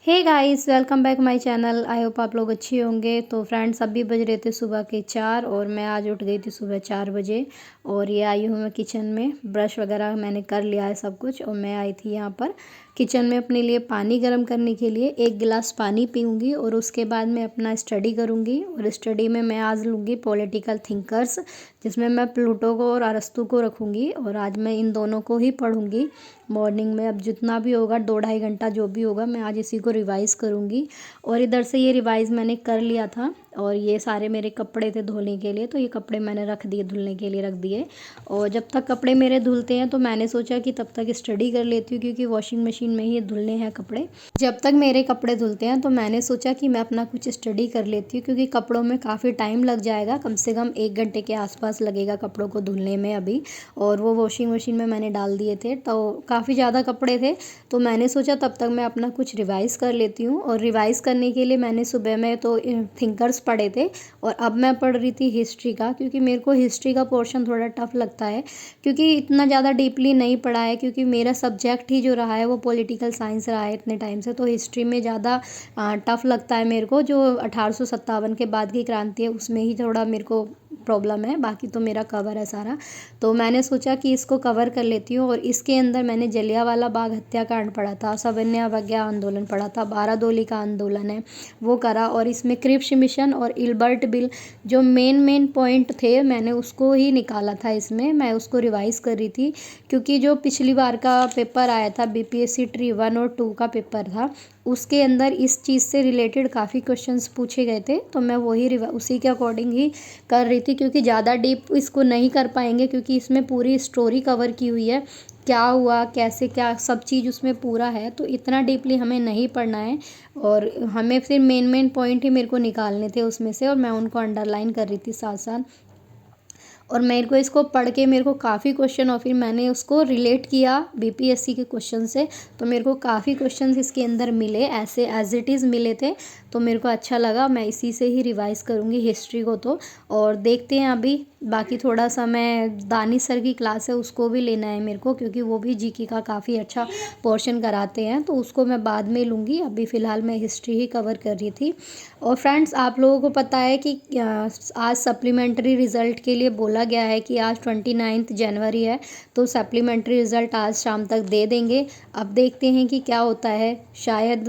Hey guys, welcome back my channel. I hope आप लोग अच्छे होंगे। तो फ्रेंड्स, अभी बज रहे थे सुबह के 4 और मैं आज उठ गई थी सुबह 4 बजे। और ये आई हूँ मैं किचन में, ब्रश वगैरह मैंने कर लिया है सब कुछ। और मैं आई थी यहाँ पर किचन में अपने लिए पानी गर्म करने के लिए। 1 गिलास पानी पीऊँगी और उसके बाद मैं अपना स्टडी करूँगी। और स्टडी में मैं आज लूँगी पॉलिटिकल थिंकर्स, जिसमें मैं प्लूटो को और अरस्तू को रखूँगी। और आज मैं इन दोनों को ही पढ़ूँगी मॉर्निंग में। अब जितना भी होगा 2-2.5 घंटा जो भी होगा, मैं आज इसी को रिवाइज़ करूँगी। और इधर से ये रिवाइज़ मैंने कर लिया था। और ये सारे मेरे कपड़े थे धोने के लिए, तो ये कपड़े मैंने रख दिए, धुलने के लिए रख दिए। और जब तक कपड़े मेरे धुलते हैं तो मैंने सोचा कि तब तक स्टडी कर लेती हूँ, क्योंकि वॉशिंग मशीन में ही धुलने हैं कपड़े। जब तक मेरे कपड़े धुलते हैं तो मैंने सोचा कि मैं अपना कुछ स्टडी कर लेती हूँ, क्योंकि कपड़ों में काफ़ी टाइम लग जाएगा, कम से कम 1 घंटे के आसपास लगेगा कपड़ों को धुलने में अभी। और वो वॉशिंग मशीन में मैंने डाल दिए थे, तो काफ़ी ज़्यादा कपड़े थे। तो मैंने सोचा तब तक मैं अपना कुछ रिवाइज़ कर लेती हूँ। और रिवाइज़ करने के लिए मैंने सुबह में तो थिंकर्स पढ़े थे, और अब मैं पढ़ रही थी हिस्ट्री का, क्योंकि मेरे को हिस्ट्री का पोर्शन थोड़ा टफ लगता है, क्योंकि इतना ज़्यादा डीपली नहीं पढ़ा है। क्योंकि मेरा सब्जेक्ट ही जो रहा है वो पॉलिटिकल साइंस रहा है इतने टाइम से, तो हिस्ट्री में ज़्यादा टफ लगता है मेरे को। जो 1857 के बाद की क्रांति है उसमें ही थोड़ा मेरे को प्रॉब्लम है, बाकी तो मेरा कवर है सारा। तो मैंने सोचा कि इसको कवर कर लेती हूँ। और इसके अंदर मैंने जलियांवाला बाग हत्याकांड पढ़ा था, सविनय अवज्ञा आंदोलन पढ़ा था, बारादोली का आंदोलन है वो करा। और इसमें क्रिप्स मिशन और इल्बर्ट बिल, जो मेन पॉइंट थे, मैंने उसको ही निकाला था। इसमें मैं उसको रिवाइज़ कर रही थी, क्योंकि जो पिछली बार का पेपर आया था बीपीएससी ट्री 1 और 2 का पेपर था, उसके अंदर इस चीज़ से रिलेटेड काफ़ी क्वेश्चंस पूछे गए थे। तो मैं वही उसी के अकॉर्डिंग ही कर रही थी, क्योंकि ज़्यादा डीप इसको नहीं कर पाएंगे, क्योंकि इसमें पूरी स्टोरी कवर की हुई है, क्या हुआ कैसे क्या सब चीज़ उसमें पूरा है। तो इतना डीपली हमें नहीं पढ़ना है, और हमें फिर मेन पॉइंट ही मेरे को निकालने थे उसमें से, और मैं उनको अंडरलाइन कर रही थी साथ साथ। और मेरे को इसको पढ़ के मेरे को काफ़ी क्वेश्चन, और फिर मैंने उसको रिलेट किया बीपीएससी के क्वेश्चन से, तो मेरे को काफ़ी क्वेश्चंस इसके अंदर मिले, ऐसे एज इट इज़ मिले थे। तो मेरे को अच्छा लगा, मैं इसी से ही रिवाइज़ करूँगी हिस्ट्री को। तो और देखते हैं अभी, बाकी थोड़ा सा मैं दानिश सर की क्लास है उसको भी लेना है मेरे को, क्योंकि वो भी जीके का काफ़ी अच्छा पोर्शन कराते हैं, तो उसको मैं बाद में लूँगी। अभी फ़िलहाल मैं हिस्ट्री ही कवर कर रही थी। और फ्रेंड्स, आप लोगों को पता है कि आज सप्लीमेंट्री रिज़ल्ट के लिए बोला गया है कि आज 29 जनवरी है, तो सप्लीमेंट्री रिज़ल्ट आज शाम तक दे देंगे। अब देखते हैं कि क्या होता है, शायद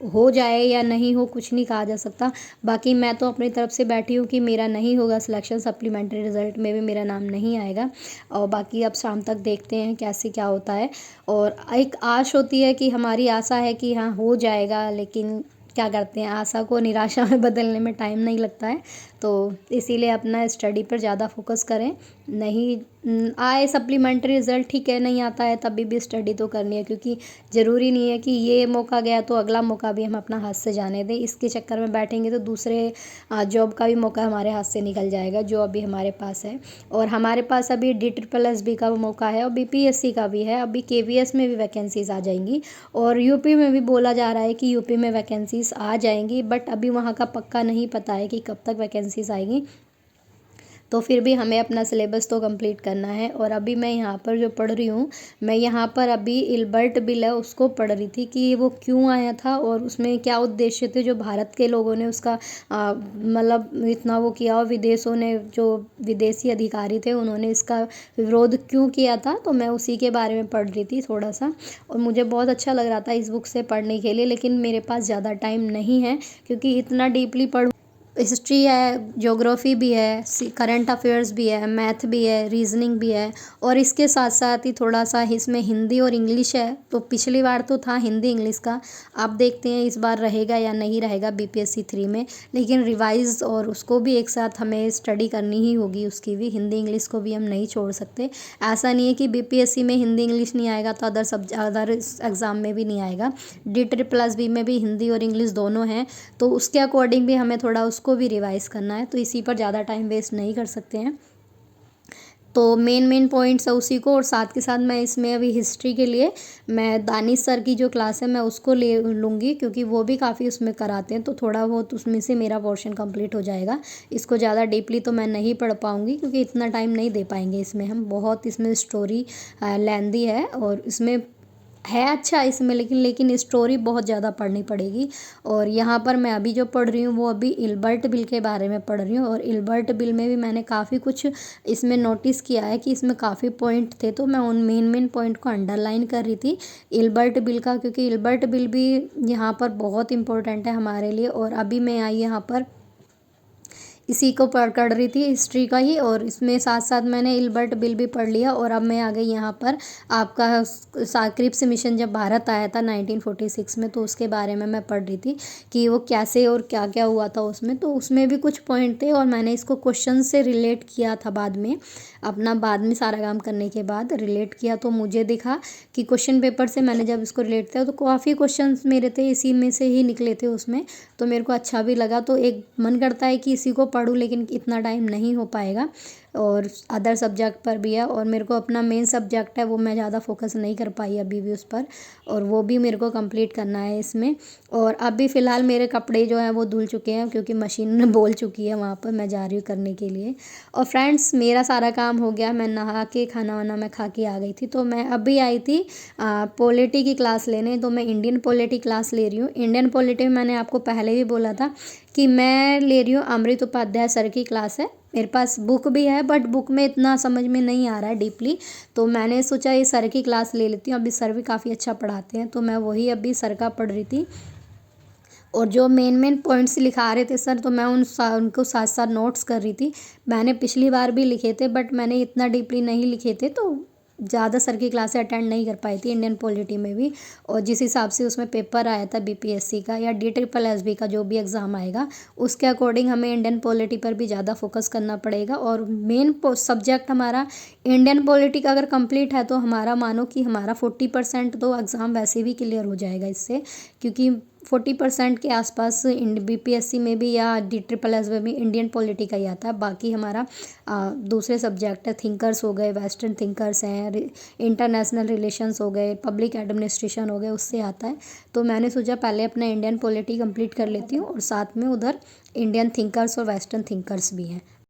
हो जाए या नहीं हो, कुछ नहीं कहा जा सकता। बाकी मैं तो अपनी तरफ से बैठी हूँ कि मेरा नहीं होगा सिलेक्शन, सप्लीमेंट्री रिज़ल्ट में भी मेरा नाम नहीं आएगा। और बाकी अब शाम तक देखते हैं कैसे क्या होता है। और एक आश होती है कि हमारी आशा है कि हाँ हो जाएगा, लेकिन क्या करते हैं, आशा को निराशा में बदलने में टाइम नहीं लगता है। तो इसीलिए अपना स्टडी पर ज़्यादा फोकस करें। नहीं आए सप्लीमेंट्री रिज़ल्ट ठीक है, नहीं आता है तभी भी स्टडी तो करनी है, क्योंकि ज़रूरी नहीं है कि ये मौका गया तो अगला मौका भी हम अपना हाथ से जाने दें। इसके चक्कर में बैठेंगे तो दूसरे जॉब का भी मौका हमारे हाथ से निकल जाएगा, जो अभी हमारे पास है। और हमारे पास अभी DSSB का मौका है, और बीपीएससी का भी है, अभी केवीएस में भी वैकेंसीज़ आ जाएंगी। और यूपी में भी बोला जा रहा है कि यूपी में वैकेंसीज़ आ जाएंगी, बट अभी वहाँ का पक्का नहीं पता है कि कब तक वैकेंसीज़ आएंगी। तो फिर भी हमें अपना सिलेबस तो कंप्लीट करना है। और अभी मैं यहाँ पर जो पढ़ रही हूँ, मैं यहाँ पर अभी इल्बर्ट बिल है उसको पढ़ रही थी, कि वो क्यों आया था और उसमें क्या उद्देश्य थे, जो भारत के लोगों ने उसका मतलब इतना वो किया, और विदेशों ने, जो विदेशी अधिकारी थे, उन्होंने इसका विरोध क्यों किया था। तो मैं उसी के बारे में पढ़ रही थी थोड़ा सा, और मुझे बहुत अच्छा लग रहा था इस बुक से पढ़ने के लिए, लेकिन मेरे पास ज़्यादा टाइम नहीं है, क्योंकि इतना डीपली पढ़ हिस्ट्री है, ज्योग्राफी भी है, करंट अफेयर्स भी है, मैथ भी है, रीजनिंग भी है, और इसके साथ साथ ही थोड़ा सा इसमें हिंदी और इंग्लिश है। तो पिछली बार तो था हिंदी इंग्लिश का, अब देखते हैं इस बार रहेगा या नहीं रहेगा बीपीएससी 3 में। लेकिन रिवाइज और उसको भी एक साथ हमें स्टडी करनी ही होगी, उसकी भी, हिंदी इंग्लिश को भी हम नहीं छोड़ सकते। ऐसा नहीं है कि बीपीएससी में हिंदी इंग्लिश नहीं आएगा तो अदर एग्ज़ाम में भी नहीं आएगा। DSSB में भी हिंदी और इंग्लिश दोनों हैं, तो उसके अकॉर्डिंग भी हमें थोड़ा उसको भी रिवाइज़ करना है। तो इसी पर ज़्यादा टाइम वेस्ट नहीं कर सकते हैं। तो मेन पॉइंट्स है उसी को, और साथ के साथ मैं इसमें अभी हिस्ट्री के लिए मैं दानिश सर की जो क्लास है मैं उसको ले लूँगी, क्योंकि वो भी काफ़ी उसमें कराते हैं, तो थोड़ा बहुत उसमें से मेरा पोर्शन कंप्लीट हो जाएगा। इसको ज़्यादा डीपली तो मैं नहीं पढ़ पाऊँगी, क्योंकि इतना टाइम नहीं दे पाएंगे इसमें हम, बहुत इसमें स्टोरी लेंदी है। और इसमें है अच्छा इसमें, लेकिन स्टोरी बहुत ज़्यादा पढ़नी पड़ेगी। और यहाँ पर मैं अभी जो पढ़ रही हूँ वो अभी इल्बर्ट बिल के बारे में पढ़ रही हूँ, और इल्बर्ट बिल में भी मैंने काफ़ी कुछ इसमें नोटिस किया है कि इसमें काफ़ी पॉइंट थे, तो मैं उन मेन मेन पॉइंट को अंडरलाइन कर रही थी इल्बर्ट बिल का, क्योंकि इल्बर्ट बिल भी यहाँ पर बहुत इंपॉर्टेंट है हमारे लिए। और अभी मैं आई यहाँ पर इसी को पढ़ रही थी, हिस्ट्री का ही, और इसमें साथ साथ मैंने इल्बर्ट बिल भी पढ़ लिया। और अब मैं आ गई यहाँ पर आपका क्रिप्स मिशन जब भारत आया था 1946 में, तो उसके बारे में मैं पढ़ रही थी कि वो कैसे और क्या क्या हुआ था उसमें। तो उसमें भी कुछ पॉइंट थे और मैंने इसको क्वेश्चन से रिलेट किया था बाद में, अपना बाद में सारा काम करने के बाद रिलेट किया, तो मुझे दिखा कि क्वेश्चन पेपर से मैंने जब इसको रिलेट किया तो काफ़ी क्वेश्चन मेरे थे इसी में से ही निकले थे उसमें, तो मेरे को अच्छा भी लगा। तो एक मन करता है कि इसी को पढूं, लेकिन इतना टाइम नहीं हो पाएगा, और अदर सब्जेक्ट पर भी है, और मेरे को अपना मेन सब्जेक्ट है वो मैं ज़्यादा फोकस नहीं कर पाई अभी भी उस पर, और वो भी मेरे को कंप्लीट करना है इसमें। और अभी फ़िलहाल मेरे कपड़े जो हैं वो धुल चुके हैं, क्योंकि मशीन ने बोल चुकी है वहाँ पर, मैं जा रही हूँ करने के लिए। और फ्रेंड्स मेरा सारा काम हो गया, मैं नहा के खाना वाना मैं खा के आ गई थी। तो मैं अभी आई थी पॉलिटी की क्लास लेने, तो मैं इंडियन पॉलिटी क्लास ले रही हूँ। इंडियन पॉलिटी में मैंने आपको पहले भी बोला था कि मैं ले रही हूँ अमृत उपाध्याय सर की क्लास है। मेरे पास बुक भी है, बट बुक में इतना समझ में नहीं आ रहा है डीपली, तो मैंने सोचा ये सर की क्लास ले लेती हूँ। अभी सर भी काफ़ी अच्छा पढ़ाते हैं, तो मैं वही अभी सर का पढ़ रही थी। और जो मेन मेन पॉइंट्स लिखा रहे थे सर, तो मैं उनको साथ साथ नोट्स कर रही थी। मैंने पिछली बार भी लिखे थे, बट मैंने इतना डीपली नहीं लिखे थे, तो ज़्यादा सर की क्लासें अटेंड नहीं कर पाई थी इंडियन पॉलिटी में भी। और जिस हिसाब से उसमें पेपर आया था बीपीएससी का या DSSB का जो भी एग्ज़ाम आएगा, उसके अकॉर्डिंग हमें इंडियन पॉलिटी पर भी ज़्यादा फोकस करना पड़ेगा। और मेन सब्जेक्ट हमारा इंडियन पॉलिटी का अगर कंप्लीट है, तो हमारा मानो कि हमारा 40% तो एग्ज़ाम वैसे भी क्लियर हो जाएगा इससे, क्योंकि 40% के आसपास बीपीएससी में भी या DSSS में भी इंडियन पॉलिटी का ही आता है। बाकी हमारा दूसरे सब्जेक्ट है, थिंकर्स हो गए, वेस्टर्न थिंकर्स हैं, इंटरनेशनल रिलेशंस हो गए, पब्लिक एडमिनिस्ट्रेशन हो गए, उससे आता है। तो मैंने सोचा पहले अपना इंडियन पॉलिटी कंप्लीट कर लेती हूँ, और साथ में उधर इंडियन थिंकर्स और वेस्टर्न थिंकर्स भी हैं।